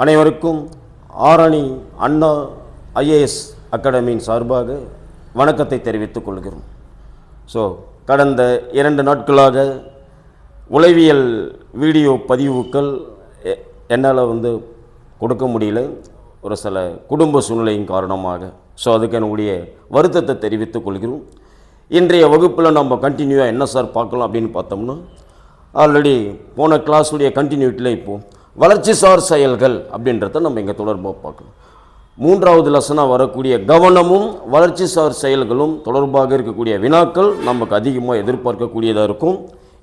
அனைவருக்கும் ஆரணி அண்ணா ஐஏஎஸ் அகாடமியின் சார்பாக வணக்கத்தை தெரிவித்துக் கொள்கிறோம். கடந்த 2 நாட்களாக உளவியல் வீடியோ பதிவுகள் என்னால் கொடுக்க முடியல, ஒரு சில குடும்ப சூழ்நிலையின் காரணமாக. அதுக்கு என்னுடைய வருத்தத்தை தெரிவித்துக் கொள்கிறோம். இன்றைய வகுப்பில் நம்ம கண்டினியூவாக என்ன சார் பார்க்கலாம் அப்படின்னு பார்த்தோம்னா, ஆல்ரெடி போன கிளாஸுடைய கண்டினியூட்டியில் இப்போது வளர்ச்சிசார் செயல்கள் அப்படின்றத நம்ம இங்கே தொடர்பாக பார்க்கலாம். 3வது லெசனாக வரக்கூடிய கவனமும் வளர்ச்சிசார் செயல்களும் தொடர்பாக இருக்கக்கூடிய வினாக்கள் நமக்கு அதிகமாக எதிர்பார்க்கக்கூடியதாக இருக்கும்.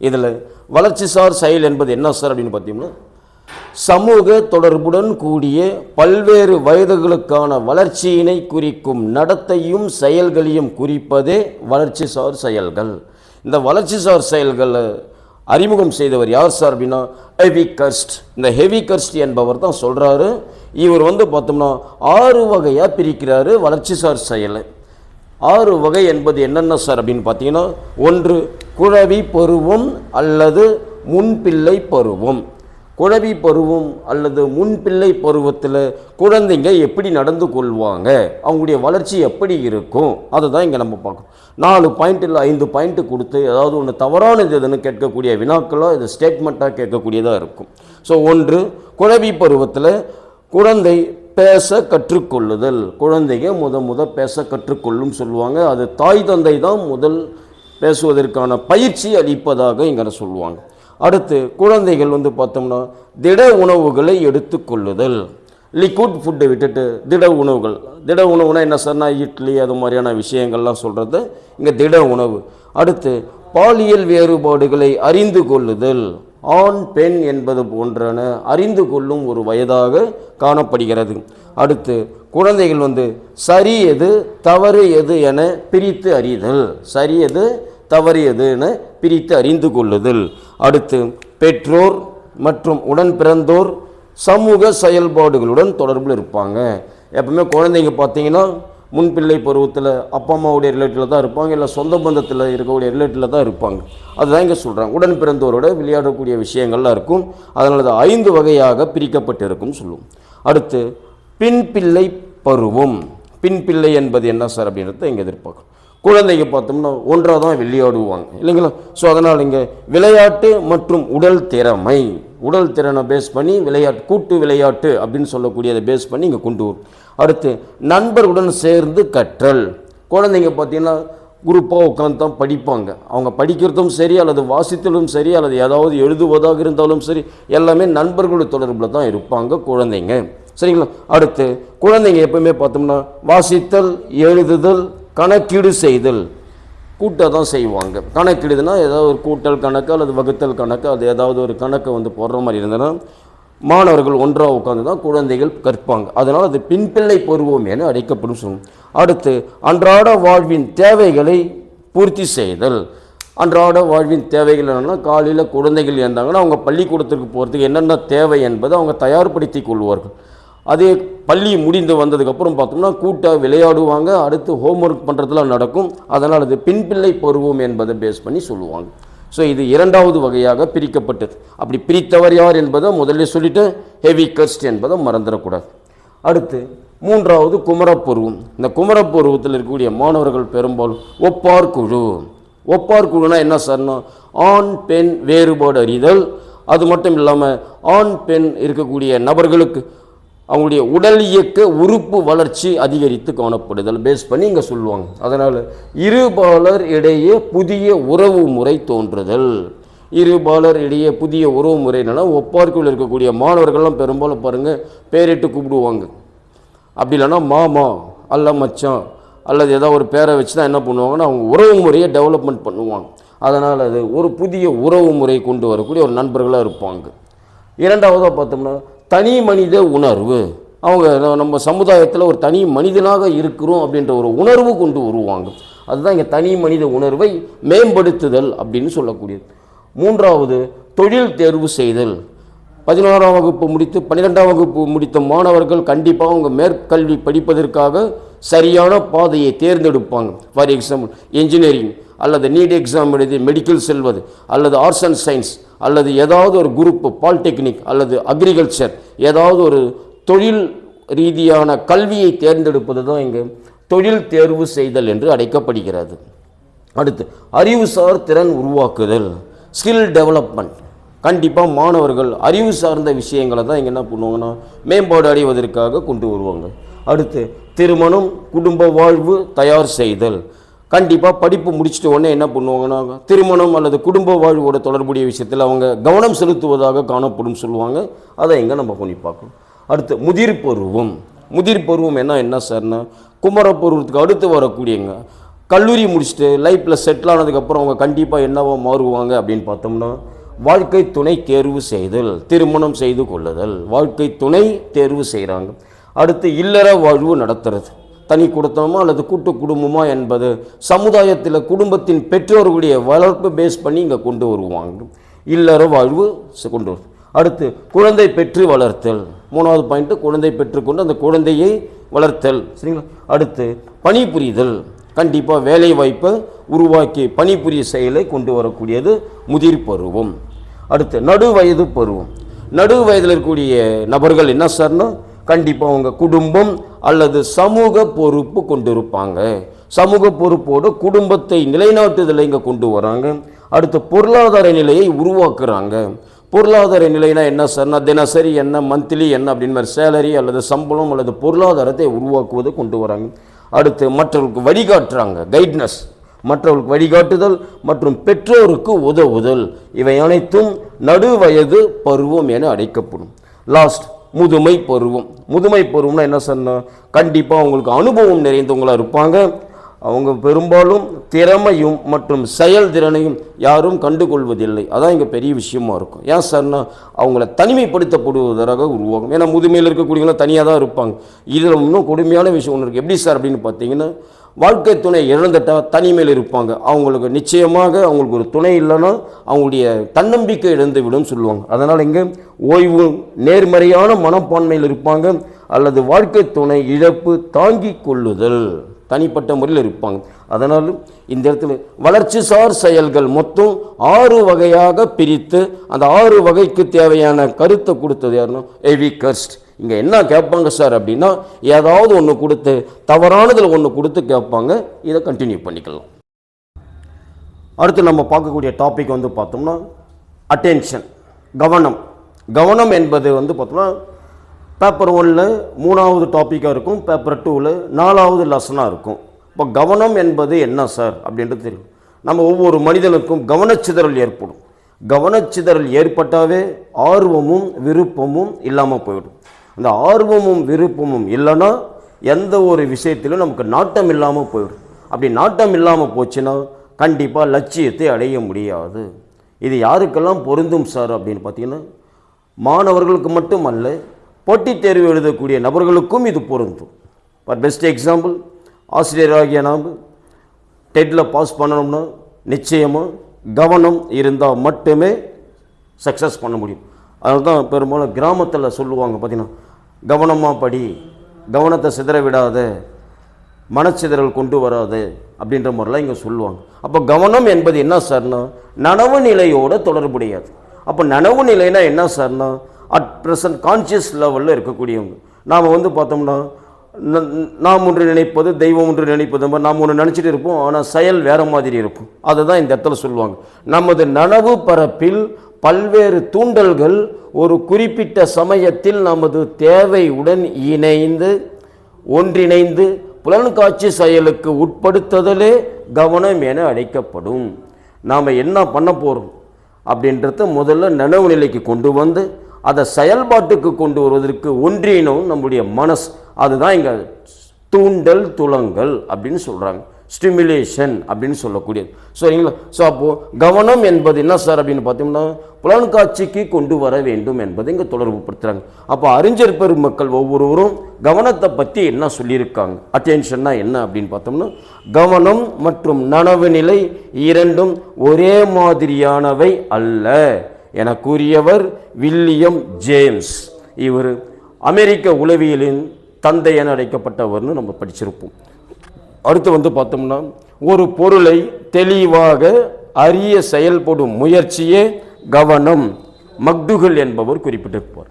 இதில் வளர்ச்சிசார் செயல் என்பது என்ன சார் அப்படின்னு பார்த்தீங்கன்னா, சமூக தொடர்புடன் கூடிய பல்வேறு வயதுகளுக்கான வளர்ச்சியினை குறிக்கும் நடத்தையும் செயல்களையும் குறிப்பதே வளர்ச்சிசார் செயல்கள். இந்த வளர்ச்சிசார் செயல்களை அறிமுகம் செய்தவர் யார் சார் அப்படின்னா ஹெவிகர்ஸ்ட். இந்த ஹெவிகர்ஸ்ட் என்பவர் தான் சொல்கிறாரு. இவர் பார்த்தோம்னா 6 வகையாக பிரிக்கிறாரு வளர்ச்சிசார் செயலை. 6 வகை என்பது என்னென்ன சார் அப்படின்னு பார்த்தீங்கன்னா, 1 குழவி பருவம் அல்லது முன்பிள்ளை பருவம். குழவி பருவம் அல்லது முன்பிள்ளை பருவத்தில் குழந்தைங்க எப்படி நடந்து கொள்வாங்க, அவங்களுடைய வளர்ச்சி எப்படி இருக்கும், அதை தான் இங்கே நம்ம பார்க்கணும். 4 பாயிண்ட் இல்லை 5 பாயிண்ட்டு கொடுத்து ஏதாவது ஒன்று தவறானது எதுன்னு கேட்கக்கூடிய வினாக்களாக இது ஸ்டேட்மெண்ட்டாக கேட்கக்கூடியதாக இருக்கும். 1 குழவி பருவத்தில் குழந்தை பேச கற்றுக்கொள்ளுதல். குழந்தைங்க முத பேச கற்றுக்கொள்ளும் சொல்லுவாங்க. அது தாய் தந்தை தான் முதல் பேசுவதற்கான பயிற்சி அளிப்பதாக இங்கே சொல்லுவாங்க. அடுத்து குழந்தைகள் பார்த்தோம்னா திட உணவுகளை எடுத்துக்கொள்ளுதல். லிக்விட் ஃபுட்டை விட்டுட்டு திட உணவுகள். திட உணவுனா என்ன சார்னா இட்லி அது மாதிரியான விஷயங்கள்லாம் சொல்கிறது இங்கே திட உணவு. அடுத்து பாலியல் வேறுபாடுகளை அறிந்து கொள்ளுதல். ஆண் பெண் என்பது போன்றன அறிந்து கொள்ளும் ஒரு வயதாக காணப்படுகிறது. அடுத்து குழந்தைகள் சரி எது தவறு எது என பிரித்து அறிதல். சரி எது தவறு எது என பிரித்து அறிந்து கொள்ளுதல். அடுத்து பெற்றோர் மற்றும் உடன் பிறந்தோர் சமூக செயல்பாடுகளுடன் தொடர்பில் இருப்பாங்க. எப்பவுமே குழந்தைங்க பார்த்தீங்கன்னா முன்பிள்ளை பருவத்தில் அப்பா அம்மாவுடைய ரிலேட்டிவில் தான் இருப்பாங்க, இல்லை சொந்த பந்தத்தில் இருக்கக்கூடிய ரிலேட்டிவில் தான் இருப்பாங்க. அதுதான் இங்கே சொல்கிறாங்க. உடன் பிறந்தோரோட விளையாடக்கூடிய விஷயங்கள்லாம் இருக்கும். அதனால் அது 5 வகையாக பிரிக்கப்பட்டு இருக்கும் சொல்லுவோம். அடுத்து பின்பிள்ளை பருவம். பின்பிள்ளை என்பது என்ன சார் அப்படின்றத இங்கே எதிர்பார்க்கணும். குழந்தைங்க பார்த்தோம்னா ஒன்றாக தான் விளையாடுவாங்க இல்லைங்களா. அதனால் இங்கே விளையாட்டு மற்றும் உடல் திறமை, உடல் திறனை பேஸ் பண்ணி விளையாட்டு, கூட்டு விளையாட்டு அப்படின்னு சொல்லக்கூடியதை பேஸ் பண்ணி இங்கே கொண்டு வரும். அடுத்து நண்பர்களுடன் சேர்ந்து கற்றல். குழந்தைங்க பார்த்தீங்கன்னா குரூப்பாக உட்காந்து தான் படிப்பாங்க. அவங்க படிக்கிறதும் சரி அல்லது வாசித்தலும் சரி அல்லது ஏதாவது எழுதுவதாக இருந்தாலும் சரி எல்லாமே நண்பர்களோட தொடர்பில் தான் இருப்பாங்க குழந்தைங்க, சரிங்களா. அடுத்து குழந்தைங்க எப்பவுமே பார்த்தோம்னா வாசித்தல், எழுதுதல், கணக்கீடு செய்தல் கூட்டாக தான் செய்வாங்க. கணக்கீடுனா ஏதாவது ஒரு கூட்டல் கணக்கு அல்லது வகுத்தல் கணக்கு, அது ஏதாவது ஒரு கணக்கை போடுற மாதிரி இருந்ததுன்னா மாணவர்கள் ஒன்றாக உட்காந்து தான் குழந்தைகள் கற்பாங்க. அதனால் அது பின்பிள்ளை பருவம் என அழைக்கப்படும் சொல்லுவோம். அடுத்து அன்றாட வாழ்வின் தேவைகளை பூர்த்தி செய்தல். அன்றாட வாழ்வின் தேவைகள் என்னென்னா, காலையில் குழந்தைகள் இருந்தாங்கன்னா அவங்க பள்ளிக்கூடத்திற்கு போகிறதுக்கு என்னென்ன தேவை என்பதை அவங்க தயார்படுத்தி கொள்வார்கள். அதே பள்ளி முடிந்து வந்ததுக்கப்புறம் பார்த்தோம்னா கூட்டாக விளையாடுவாங்க. அடுத்து ஹோம்ஒர்க் பண்ணுறதுலாம் நடக்கும். அதனால் அது பின்பிள்ளை பருவம் என்பதை பேஸ் பண்ணி சொல்லுவாங்க. இது 2வது வகையாக பிரிக்கப்பட்டது. அப்படி பிரித்தவர் யார் என்பதை முதல்ல சொல்லிட்டு ஹெவிகர்ஸ்ட் என்பதை மறந்துடக்கூடாது. அடுத்து 3வது குமரப்பருவம். இந்த குமரப்பருவத்தில் இருக்கக்கூடிய மாணவர்கள் பெரும்பாலும் ஒப்பார் குழு. ஒப்பார் குழுனா என்ன சார்னா ஆண் பெண் வேறுபாடு அறிதல். அது மட்டும் இல்லாமல் ஆண் பெண் இருக்கக்கூடிய நபர்களுக்கு அவங்களுடைய உடல் இயக்க உறுப்பு வளர்ச்சி அதிகரித்து காணப்படுதல் பேஸ் பண்ணி இங்கே சொல்லுவாங்க. அதனால் இருபாலர் இடையே புதிய உறவு முறை தோன்றுதல். இருபாலர் இடையே புதிய உறவு முறை என்னன்னா, ஒப்பார்க்குள் இருக்கக்கூடிய மாணவர்கள்லாம் பெரும்பாலும் பாருங்கள் பேரிட்டு கூப்பிடுவாங்க. அப்படி இல்லைன்னா மாமா அல்ல மச்சான் அல்லது ஏதாவது ஒரு பேரை வச்சு தான் என்ன பண்ணுவாங்கன்னா அவங்க உறவு முறையை டெவலப்மெண்ட் பண்ணுவாங்க. அதனால் அது ஒரு புதிய உறவு முறை கொண்டு வரக்கூடிய ஒரு நண்பர்களாக இருப்பாங்க. 2வதாக பார்த்தோம்னா தனி மனித உணர்வு. அவங்க நம்ம சமுதாயத்தில் ஒரு தனி மனிதனாக இருக்கிறோம் அப்படின்ற ஒரு உணர்வு கொண்டு வருவாங்க. அதுதான் இங்கே தனி மனித உணர்வை மேம்படுத்துதல் அப்படின்னு சொல்லக்கூடியது. 3வது தொழில் தேர்வு செய்தல். 11ஆம் வகுப்பு முடித்து 12ஆம் வகுப்பு முடித்த மாணவர்கள் கண்டிப்பாக அவங்க மேற்கல்வி படிப்பதற்காக சரியான பாதையை தேர்ந்தெடுப்பாங்க. ஃபார் எக்ஸாம்பிள் இன்ஜினியரிங் அல்லது நீட் எக்ஸாம் எழுதி மெடிக்கல் செல்வது, அல்லது ஆர்ட்ஸ் அண்ட் சயின்ஸ், அல்லது ஏதாவது ஒரு குரூப் பாலிடெக்னிக் அல்லது அக்ரிகல்ச்சர், ஏதாவது ஒரு தொழில் ரீதியான கல்வியை தேர்ந்தெடுப்பது தான் இங்கே தொழில் தேர்வு செய்தல் என்று அழைக்கப்படுகிறது. அடுத்து அறிவுசார் திறன் உருவாக்குதல், ஸ்கில் டெவலப்மெண்ட். கண்டிப்பாக மாணவர்கள் அறிவு சார்ந்த விஷயங்களை தான் இங்கே என்ன பண்ணுவாங்கன்னா மேம்பாடு அடைவதற்காக கொண்டு வருவாங்க. அடுத்து திருமணம், குடும்ப வாழ்வு தயார் செய்தல். கண்டிப்பாக படிப்பு முடிச்சுட்டு உடனே என்ன பண்ணுவாங்கன்னா திருமணம் அல்லது குடும்ப வாழ்வோட தொடர்புடைய விஷயத்தில் அவங்க கவனம் செலுத்துவதாக காணப்படும் சொல்லுவாங்க. அதை எங்கே நம்ம பண்ணி பார்க்கணும். அடுத்து முதிர் பருவம். முதிர் பருவம் என்ன சார்னா குமரப்பருவத்துக்கு அடுத்து வரக்கூடியங்க. கல்லூரி முடிச்சுட்டு லைஃப்பில் செட்டில் ஆனதுக்கப்புறம் அவங்க கண்டிப்பாக என்னவோ மாறுவாங்க அப்படின்னு பார்த்தோம்னா வாழ்க்கை துணை தேர்வு செய்தல், திருமணம் செய்து கொள்ளுதல், வாழ்க்கை துணை தேர்வு செய்கிறாங்க. அடுத்து இல்லற வாழ்வு நடத்துறது, தனி குடும்பமா அல்லது கூட்டு குடும்பமா என்பது சமுதாயத்தில் குடும்பத்தின் பெற்றோர்களுடைய வளர்ப்பு பேஸ் பண்ணி இங்கே கொண்டு வருவாங்க. இல்லற வாழ்வு கொண்டு வரும். அடுத்து குழந்தை பெற்று வளர்த்தல், மூணாவது பாயிண்ட் குழந்தை பெற்றுக்கொண்டு அந்த குழந்தையை வளர்த்தல். சரிங்களா? அடுத்து பணிபுரிதல், கண்டிப்பாக வேலை வாய்ப்பை உருவாக்கி பணிபுரிய செயலை கொண்டு வரக்கூடியது முதிர் பருவம். அடுத்து நடுவயது பருவம். நடு வயதில் இருக்கக்கூடிய நபர்கள் என்ன சார்னா கண்டிப்பாக அவங்க குடும்பம் அல்லது சமூக பொறுப்பு கொண்டிருப்பாங்க. சமூக பொறுப்போடு குடும்பத்தை நிலைநாட்டுதலை இங்கே கொண்டு வராங்க. அடுத்து பொருளாதார நிலையை உருவாக்குறாங்க. பொருளாதார நிலைனா என்ன சார்னா தினசரி என்ன, மந்த்லி என்ன அப்படின்னு மாதிரி சேலரி அல்லது சம்பளம் அல்லது பொருளாதாரத்தை உருவாக்குவது கொண்டு வராங்க. அடுத்து மற்றவர்களுக்கு வழிகாட்டுறாங்க, கைட்னஸ், மற்றவர்களுக்கு வழிகாட்டுதல் மற்றும் பெற்றோருக்கு உதவுதல். இவை அனைத்தும் நடுவயது பருவம் என அழைக்கப்படும். லாஸ்ட் முதுமை பருவம். முதுமை பருவம்னா என்ன சொன்னால் கண்டிப்பாக அவங்களுக்கு அனுபவம் நிறைந்தவங்களாக இருப்பாங்க. அவங்க பெரும்பாலும் திறமையும் மற்றும் செயல்திறனையும் யாரும் கண்டுகொள்வதில்லை. அதான் இங்கே பெரிய விஷயமா இருக்கும். ஏன் சார்னா அவங்கள தனிமைப்படுத்தப்படுவதாக உருவாகும். ஏன்னா முதுமையில் இருக்கக்கூடியவங்களாம் தனியாக தான் இருப்பாங்க. இதில் இன்னும் கொடுமையான விஷயம் ஒன்று இருக்குது. எப்படி சார் அப்படின்னு பார்த்தீங்கன்னா வாழ்க்கை துணை இழந்துட்டால் தனிமையில் இருப்பாங்க. அவங்களுக்கு நிச்சயமாக அவங்களுக்கு ஒரு துணை இல்லைன்னா அவங்களுடைய தன்னம்பிக்கை இழந்து விடும் சொல்லுவாங்க. அதனால் இங்கே ஓய்வு, நேர்மறையான மனப்பான்மையில் இருப்பாங்க. அல்லது வாழ்க்கை துணை இழப்பு தாங்கி கொள்ளுதல், தனிப்பட்ட முறையில் இருப்பாங்க. அதனால் இந்த இடத்துல வளர்ச்சி சார் செயல்கள் மொத்தம் 6 வகையாக பிரித்து அந்த 6 வகைக்கு தேவையான கருத்தை கொடுத்தது யாருன்னா எவி கர்ஸ்ட். இங்கே என்ன கேட்பாங்க சார் அப்படின்னா ஏதாவது ஒன்று கொடுத்து தவறானதில் ஒன்று கொடுத்து கேட்பாங்க. இதை கண்டினியூ பண்ணிக்கலாம். அடுத்து நம்ம பார்க்கக்கூடிய டாபிக் வந்து பார்த்தோம்னா அட்டென்ஷன், கவனம். கவனம் என்பது வந்து பார்த்தோம்னா பேப்பர் 1ல் 3வது டாப்பிக்காக இருக்கும், பேப்பர் 2ல் 4வது லெசனாக இருக்கும். இப்போ கவனம் என்பது என்ன சார் அப்படின்றது தெரியும். நம்ம ஒவ்வொரு மனிதனுக்கும் கவனச்சிதறல் ஏற்படும். கவனச்சிதறல் ஏற்பட்டாவே ஆர்வமும் விருப்பமும் இல்லாமல் போயிடும். அந்த ஆர்வமும் விருப்பமும் இல்லைன்னா எந்த ஒரு விஷயத்திலும் நமக்கு நாட்டம் இல்லாமல் போயிடும். அப்படி நாட்டம் இல்லாமல் போச்சுன்னா கண்டிப்பாக லட்சியத்தை அடைய முடியாது. இது யாருக்கெல்லாம் பொருந்தும் சார் அப்படின்னு பார்த்தீங்கன்னா மாணவர்களுக்கு மட்டும் அல்ல, போட்டித் தேர்வு எழுதக்கூடிய நபர்களுக்கும் இது பொருந்தும். ஃபார் பெஸ்ட் எக்ஸாம்பிள், ஆசிரியராகிய நாம் டெட்டில் பாஸ் பண்ணணும்னா நிச்சயமாக கவனம் இருந்தால் மட்டுமே சக்ஸஸ் பண்ண முடியும். அதனால தான் பெரும்பாலும் கிராமத்தில் சொல்லுவாங்க பார்த்தீங்கன்னா கவனமாக படி, கவனத்தை சிதற விடாத, மனச்சிதறல் கொண்டு வராது அப்படின்ற மாதிரிலாம் இங்கே சொல்லுவாங்க. அப்போ கவனம் என்பது என்ன சார்னா நனவு நிலையோடு தொடர்புடையது. அப்போ நனவு நிலைனா என்ன சார்னா அட் ப்ரெசன்ட் கான்ஷியஸ் லெவலில் இருக்கக்கூடியவங்க. நாம் வந்து பார்த்தோம்னா நாம் ஒன்று நினைப்பது தெய்வம் ஒன்று நினைப்பது, நாம் ஒன்று நினச்சிட்டு இருப்போம், ஆனால் செயல் வேறு மாதிரி இருக்கும். அதை தான் இந்த இடத்துல சொல்லுவாங்க. நமது நனவு பரப்பில் பல்வேறு தூண்டல்கள் ஒரு குறிப்பிட்ட சமயத்தில் நமது தேவையுடன் இணைந்து ஒன்றிணைந்து புலன்காட்சி செயலுக்கு உட்படுத்துதலே கவனம் என அழைக்கப்படும். நாம் என்ன பண்ண போகிறோம் அப்படின்றத முதல்ல நனவு நிலைக்கு கொண்டு வந்து அதை செயல்பாட்டுக்கு கொண்டு வருவதற்கு ஒன்றினும் நம்முடைய மனசு. அதுதான் இங்கே தூண்டல் துலங்கல் அப்படின்னு சொல்கிறாங்க, ஸ்டிமுலேஷன் அப்படின்னு சொல்லக்கூடியது. சரிங்களா? ஸோ அப்போது கவனம் என்பது என்ன சார் அப்படின்னு பார்த்தோம்னா புலன்காட்சிக்கு கொண்டு வர வேண்டும் என்பதை இங்கே தொடர்பு படுத்துகிறாங்க. அப்போ அறிஞர் பெருமக்கள் ஒவ்வொருவரும் கவனத்தை பற்றி என்ன சொல்லியிருக்காங்க, அட்டென்ஷன்னா என்ன அப்படின்னு பார்த்தோம்னா கவனம் மற்றும் நனவு நிலை இரண்டும் ஒரே மாதிரியானவை அல்ல என கூறியவர் வில்லியம் ஜேம்ஸ். இவர் அமெரிக்க உளவியலின் தந்தை என அழைக்கப்பட்டவர்னு நம்ம படிச்சிருப்போம். அடுத்து வந்து பார்த்தோம்னா ஒரு பொருளை தெளிவாக அறிய செயல்படும் முயற்சியே கவனம். மக்டுகள் என்பவர் குறிப்பிட்டிருப்பார்.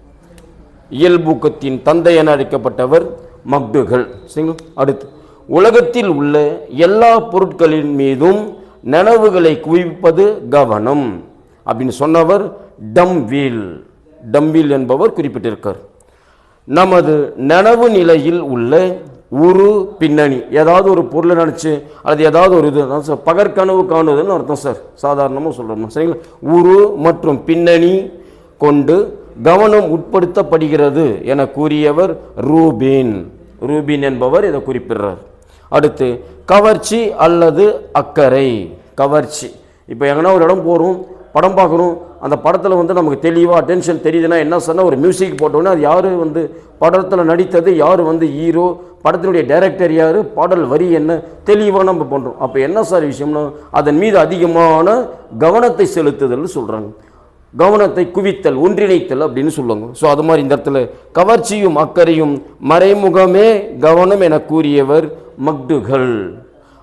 இயல்பூக்கத்தின் தந்தை என அழைக்கப்பட்டவர் மக்டுகள். சரிங்களா? அடுத்து உலகத்தில் உள்ள எல்லா பொருட்களின் மீதும் நனவுகளை குவிப்பது கவனம் அப்படின்னு சொன்னவர் டம்வீல். டம்வீல் என்பவர் குறிப்பிட்டிருக்கார். நமது நனவு நிலையில் உள்ள உரு பின்னணி, ஏதாவது ஒரு பொருளை நினச்சி அது ஏதாவது ஒரு இது சார் பகற்கனவு காணுவதுன்னு அர்த்தம் சார், சாதாரணமாக சொல்கிறோம். சரிங்களா? உரு மற்றும் பின்னணி கொண்டு கவனம் உட்படுத்தப்படுகிறது என கூறியவர் ரூபின். ரூபின் என்பவர் இதை குறிப்பிடுறார். அடுத்து கவர்ச்சி அல்லது அக்கறை. கவர்ச்சி, இப்போ எங்கன்னா ஒரு இடம் போகிறோம், படம் பார்க்குறோம், அந்த படத்தில் வந்து நமக்கு தெளிவாக அட்டென்ஷன் தெரியுதுன்னா என்ன சொன்னால் ஒரு மியூசிக் போட்டோன்னா அது யார் வந்து படத்தில் நடித்தது, யார் வந்து ஹீரோ, படத்தினுடைய டைரக்டர் யார், பாடல் வரி என்ன, தெளிவாக நம்ம பண்ணுறோம். அப்போ என்ன சார் விஷயம்னா அதன் மீது அதிகமான கவனத்தை செலுத்துதல்னு சொல்கிறாங்க. கவனத்தை குவித்தல், ஒன்றிணைத்தல் அப்படின்னு சொல்லுவாங்க. ஸோ அது மாதிரி இந்த இடத்துல கவர்ச்சியும் அக்கறையும் மறைமுகமே கவனம் என கூறியவர் மக்டுகள்.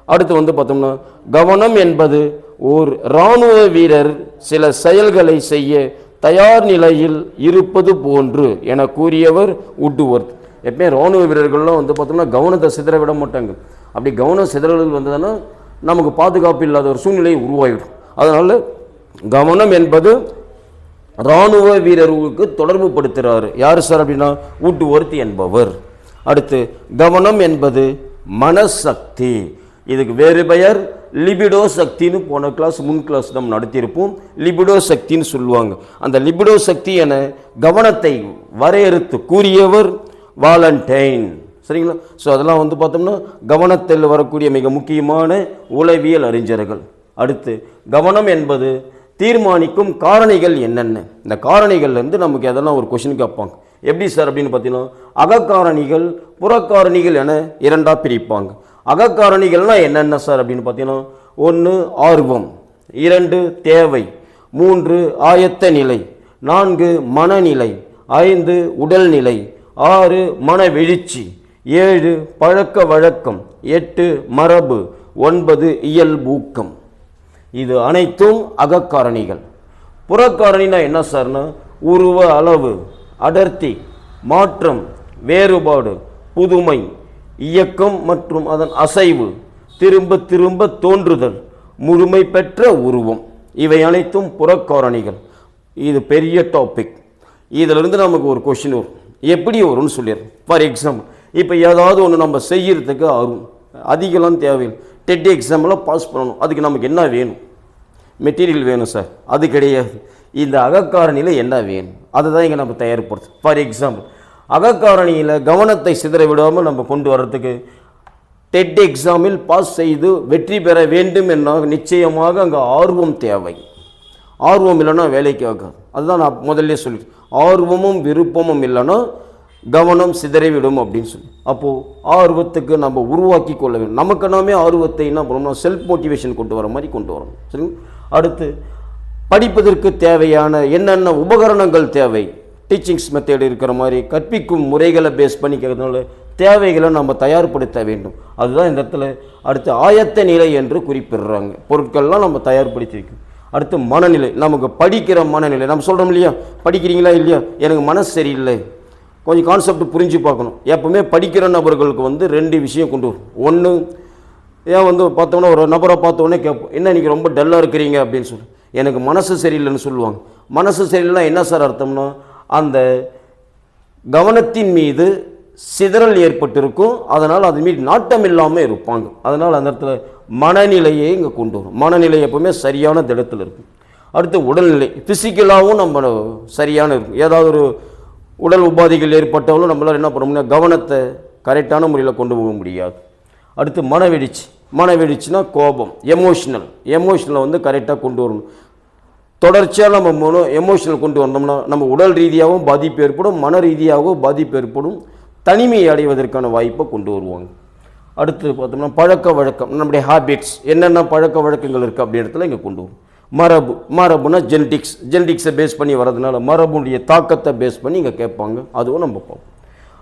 அடுத்து வந்து பார்த்தோம்னா கவனம் என்பது ஓர் இராணுவ வீரர் சில செயல்களை செய்ய தயார் நிலையில் இருப்பது போன்று என கூறியவர் உட்வொர்த். எப்பவுமே இராணுவ வீரர்கள்லாம் வந்து பார்த்தோம்னா கவனத்தை சிதற விட மாட்டாங்க. அப்படி கவனம் சிதறல் வந்ததுன்னா நமக்கு பாதுகாப்பு இல்லாத ஒரு சூழ்நிலை உருவாகிடும். அதனால் கவனம் என்பது இராணுவ வீரர்களுக்கு தொடர்பு படுத்துகிறார். யார் சார் அப்படின்னா உட்வொர்த் என்பவர். அடுத்து கவனம் என்பது மனசக்தி. இதுக்கு வேறு பெயர் லிபிடோ சக்தின்னு போன கிளாஸ் முன் கிளாஸ் நம்ம நடத்தியிருப்போம். லிபிடோ சக்தின்னு சொல்லுவாங்க. அந்த லிபிடோ சக்தி என கவனத்தை வரையறுத்து கூறியவர் வாலண்டைன். சரிங்களா? ஸோ அதெல்லாம் வந்து பார்த்தோம்னா கவனத்தில் வரக்கூடிய மிக முக்கியமான உளவியல் அறிஞர்கள். அடுத்து கவனம் என்பது தீர்மானிக்கும் காரணிகள் என்னென்ன. இந்த காரணிகள்லேருந்து நமக்கு எதெல்லாம் ஒரு கொஷின் கேட்பாங்க. எப்படி சார் அப்படின்னு பார்த்தீங்கன்னா அகக்காரணிகள் புறக்காரணிகள் என இரண்டாக பிரிப்பாங்க. அகக்காரணிகள்னால் என்னென்ன சார் அப்படின்னு பார்த்தீங்கன்னா 1 ஆர்வம், 2 தேவை, 3 ஆயத்த நிலை, 4 மனநிலை, 5 உடல்நிலை, 6 மனவெழுச்சி, 7 பழக்க வழக்கம், 8 மரபு, 9 இயல்பூக்கம். இது அனைத்தும் அகக்காரணிகள். புறக்காரணினா என்ன சார்னா உருவ அளவு, அடர்த்தி, மாற்றம், வேறுபாடு, புதுமை, இயக்கம் மற்றும் அதன் அசைவு, திரும்ப திரும்ப தோன்றுதல், முழுமை பெற்ற உருவம். இவை அனைத்தும் புறக்காரணிகள். இது பெரிய டாபிக். இதிலிருந்து நமக்கு ஒரு கொஷின் வரும். எப்படி வரும்னு சொல்லிடுறோம். ஃபார் எக்ஸாம்பிள் இப்போ ஏதாவது ஒன்று நம்ம செய்யறதுக்கு ஆர்வம் அதிகலாம் தேவையில்லை. டெட் எக்ஸாம்பிளாக பாஸ் பண்ணணும். அதுக்கு நமக்கு என்ன வேணும்? மெட்டீரியல் வேணும் சார். அது கிடையாது. இந்த அகக்காரணியில் என்ன வேணும் அதை தான் இங்கே நம்ம தயார்படுத்தும். ஃபார் எக்ஸாம்பிள் அகக்காரணியில் கவனத்தை சிதற விடாமல் நம்ம கொண்டு வர்றதுக்கு டெட் எக்ஸாமில் பாஸ் செய்து வெற்றி பெற வேண்டும் என்ற நிச்சயமாக அங்கே ஆர்வம் தேவை. ஆர்வம் இல்லைன்னா வேலைக்கு ஆகாது. அதுதான் நான் முதல்ல சொல்லிட்டேன். ஆர்வமும் விருப்பமும் இல்லைன்னா கவனம் சிதறிவிடும் அப்படின்னு சொல்லி. அப்போது ஆர்வத்துக்கு நம்ம உருவாக்கி கொள்ள வேண்டும். நமக்கு நாமே ஆர்வத்தை என்ன பண்ணணும்? செல்ஃப் மோட்டிவேஷன் கொண்டு வர மாதிரி கொண்டு வரணும். சரி. அடுத்து படிப்பதற்கு தேவையான என்னென்ன உபகரணங்கள் தேவை, டீச்சிங்ஸ் மெத்தேடு இருக்கிற மாதிரி கற்பிக்கும் முறைகளை பேஸ் பண்ணி கேட்கறதுனால தேவைகளை நம்ம தயார்படுத்த வேண்டும். அதுதான் இந்த இடத்துல அடுத்து ஆயத்த நிலை என்று குறிப்பிடுறாங்க. பொருட்கள்லாம் நம்ம தயார்படுத்தி வைக்கணும். அடுத்து மனநிலை, நமக்கு படிக்கிற மனநிலை. நம்ம சொல்கிறோம் இல்லையா, படிக்கிறீங்களா இல்லையா, எனக்கு மனசு சரியில்லை, கொஞ்சம் கான்செப்ட் புரிஞ்சு பார்க்கணும். எப்பவுமே படிக்கிற நபர்களுக்கு வந்து 2 விஷயம் கொண்டு வரும். ஒன்று, ஏன் வந்து பார்த்தோம்னா ஒரு நபரை பார்த்தோன்னே கேட்போம், என்ன நீங்கள் ரொம்ப டல்லாக இருக்கிறீங்க அப்படின்னு சொல்லி. எனக்கு மனசு சரியில்லைன்னு சொல்லுவாங்க. மனசு சரியில்லைன்னா என்ன சார் அர்த்தம்னா அந்த கவனத்தின் மீது சிதறல் ஏற்பட்டிருக்கும். அதனால் அது மீது நாட்டம் இல்லாமல் இருப்பாங்க. அதனால் அந்த இடத்துல மனநிலையை இங்கே கொண்டு வரும். மனநிலை எப்பவுமே சரியான திடத்தில் இருக்கும். அடுத்து உடல்நிலை, ஃபிசிக்கலாகவும் நம்ம சரியான இருக்கும். ஏதாவது ஒரு உடல் உபாதைகள் ஏற்பட்டாலும் நம்மளால் என்ன பண்ண முடியும், கவனத்தை கரெக்டான முறையில் கொண்டு போக முடியாது. அடுத்து மனவெடிச்சு. மனவெடிச்சுனா கோபம், எமோஷனலை வந்து கரெக்டாக கொண்டு வரணும். தொடர்ச்சியாக நம்ம எமோஷனல் கொண்டு வந்தோம்னா நம்ம உடல் ரீதியாகவும் பாதிப்பு ஏற்படும், மன ரீதியாகவும் பாதிப்பு ஏற்படும், தனிமையை அடைவதற்கான வாய்ப்பை கொண்டு வருவாங்க. அடுத்து பார்த்தோம்னா பழக்க வழக்கம், நம்முடைய ஹேபிட்ஸ், என்னென்ன பழக்க வழக்கங்கள் இருக்குது அப்படின்றதுல இங்கே கொண்டு வரும். மரபுனா ஜெனடிக்ஸை பேஸ் பண்ணி வர்றதுனால மரபுடைய தாக்கத்தை பேஸ் பண்ணி இங்கே கேட்பாங்க. அதுவும் நம்ம பார்ப்போம்.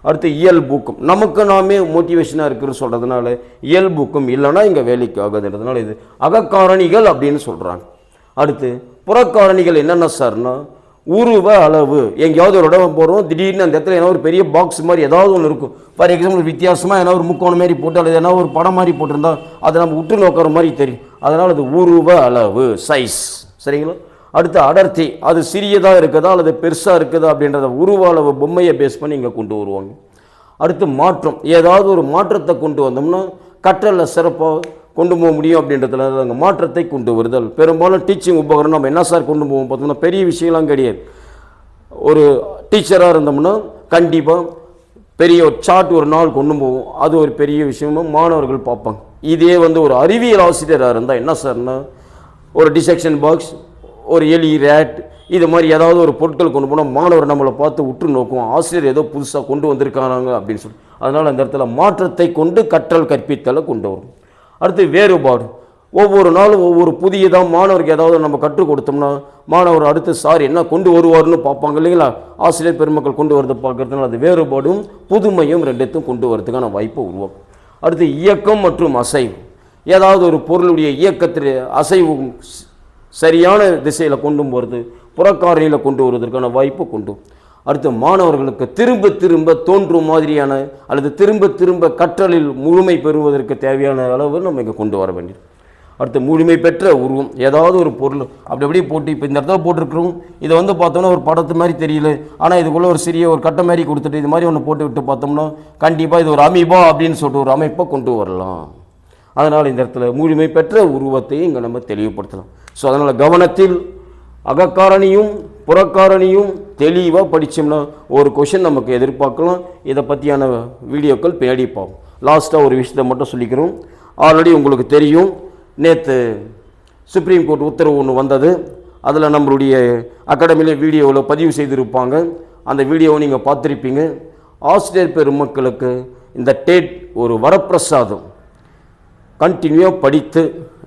அடுத்து இயல்பூக்கம், நமக்கு நாமே மோட்டிவேஷனாக இருக்குன்னு சொல்கிறதுனால இயல்பூக்கம் இல்லைன்னா இங்கே வேலைக்கு ஆகுதுன்றதுனால இது அகக்காரணிகள் அப்படின்னு சொல்கிறாங்க. அடுத்து புறக்காரணிகள் என்னென்ன சார்னா, உருவ அளவு. எங்கேயாவது ஒரு இடம் போகிறோம், திடீர்னு அந்த இடத்துல ஏன்னா ஒரு பெரிய பாக்ஸ் மாதிரி ஏதாவது ஒன்று இருக்கும். ஃபார் எக்ஸாம்பிள் வித்தியாசமாக ஏன்னா ஒரு முக்கோணம் மாதிரி போட்டு அல்லது ஏன்னா ஒரு படம் மாதிரி போட்டிருந்தா அதை நம்ம உற்று நோக்கிற மாதிரி தெரியும். அதனால் அது உருவ அளவு, சைஸ். சரிங்களா? அடுத்து அடர்த்தி, அது சிறியதாக இருக்குதா அல்லது பெருசாக இருக்குதா அப்படின்றத உருவ அளவு பொம்மையை பேஸ் பண்ணி இங்கே கொண்டு வருவாங்க. அடுத்து மாற்றம், ஏதாவது ஒரு மாற்றத்தை கொண்டு வந்தோம்னா கற்றலில் சிறப்பாக கொண்டு போக முடியும் அப்படின்றதுல அங்கே மாற்றத்தை கொண்டு வருதல். பெரும்பாலும் டீச்சிங் உபகரணம் நம்ம என்ன சார் கொண்டு போவோம் பார்த்தோம்னா பெரிய விஷயம்லாம் கிடையாது. ஒரு டீச்சராக இருந்தோம்னா கண்டிப்பாக பெரிய ஒரு சார்ட் ஒரு நாள் கொண்டு போவோம், அது ஒரு பெரிய விஷயமும் மாணவர்கள் பார்ப்பாங்க. இதே ஒரு அறிவியல் ஆசிரியராக இருந்தால் என்ன சார்னா ஒரு டிசெக்ஷன் பாக்ஸ், ஒரு எலி, ரேட், இது மாதிரி ஏதாவது ஒரு பொருட்கள் கொண்டு போனால் மாணவர் நம்மளை பார்த்து உற்று நோக்குவோம், ஆசிரியர் ஏதோ புதுசாக கொண்டு வந்திருக்காங்க அப்படின்னு சொல்லி. அதனால் அந்த இடத்துல மாற்றத்தை கொண்டு கற்றல் கற்பித்தலை கொண்டு வரும். அடுத்து வேறுபாடு, ஒவ்வொரு நாளும் ஒவ்வொரு புதியதாக மாணவருக்கு ஏதாவது நம்ம கற்றுக் கொடுத்தோம்னா மாணவர் அடுத்து சார் என்ன கொண்டு வருவார்னு பார்ப்பாங்க இல்லைங்களா, ஆசிரியர் பெருமக்கள் கொண்டு வரது பார்க்கறதுனால அது வேறுபாடும் புதுமையும் ரெண்டுத்தையும் கொண்டு வரதுக்கான வாய்ப்பை உருவாக்கும். அடுத்து இயக்கம் மற்றும் அசைவு, ஏதாவது ஒரு பொருளுடைய இயக்கத்தில் அசைவு சரியான திசையில் கொண்டு போகிறது, புறக்காரணியில் கொண்டு வருவதற்கான வாய்ப்பு கொண்டு. அடுத்து மாணவர்களுக்கு திரும்ப திரும்ப தோன்றும் மாதிரியான அல்லது திரும்ப திரும்ப கற்றலில் முழுமை பெறுவதற்கு தேவையான அளவு நம்ம இங்கே கொண்டு வர வேண்டியது. அடுத்து முழுமை பெற்ற உருவம், ஏதாவது ஒரு பொருள் அப்படி போட்டு இப்போ இந்த இடத்துல போட்டிருக்கிறோம், இதை பார்த்தோம்னா ஒரு படத்து மாதிரி தெரியல, ஆனால் இதுக்குள்ளே ஒரு சிறிய ஒரு கட்டை மாதிரி கொடுத்துட்டு இது மாதிரி ஒன்று போட்டு விட்டு பார்த்தோம்னா கண்டிப்பாக இது ஒரு அமீபா அப்படின்னு சொல்லிட்டு ஒரு அமைப்பை கொண்டு வரலாம். அதனால் இந்த இடத்துல முழுமை பெற்ற உருவத்தை இங்கே நம்ம தெளிவுபடுத்தலாம். ஸோ அதனால் கவனத்தில் அகக்காரணியும் புறக்காரணியும் தெளிவாக படித்தோம்னா ஒரு கொஷின் நமக்கு எதிர்பார்க்கலாம். இதை பற்றியான வீடியோக்கள் பின்னாடி பார்ப்போம். லாஸ்ட்டாக ஒரு விஷயத்தை மட்டும் சொல்லிக்கிறோம். ஆல்ரெடி உங்களுக்கு தெரியும், நேற்று சுப்ரீம் கோர்ட் உத்தரவு ஒன்று வந்தது. அதில் நம்மளுடைய அகாடமியில் வீடியோவில் பதிவு செய்திருப்பாங்க. அந்த வீடியோவை நீங்கள் பார்த்துருப்பீங்க. ஆசிரியர் பெருமக்களுக்கு இந்த டெட் ஒரு வரப்பிரசாதம். கண்டினியூவாக படித்து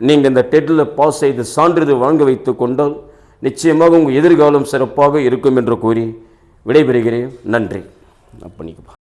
நீங்கள் இந்த டெட்டில் பாஸ் செய்து சான்றிதழ் வழங்க வைத்து கொண்டால் நிச்சயமாக உங்கள் எதிர்காலம் சிறப்பாக இருக்கும் என்று கூறி விடைபெறுகிறேன். நன்றி. பண்ணிக்கப்பா.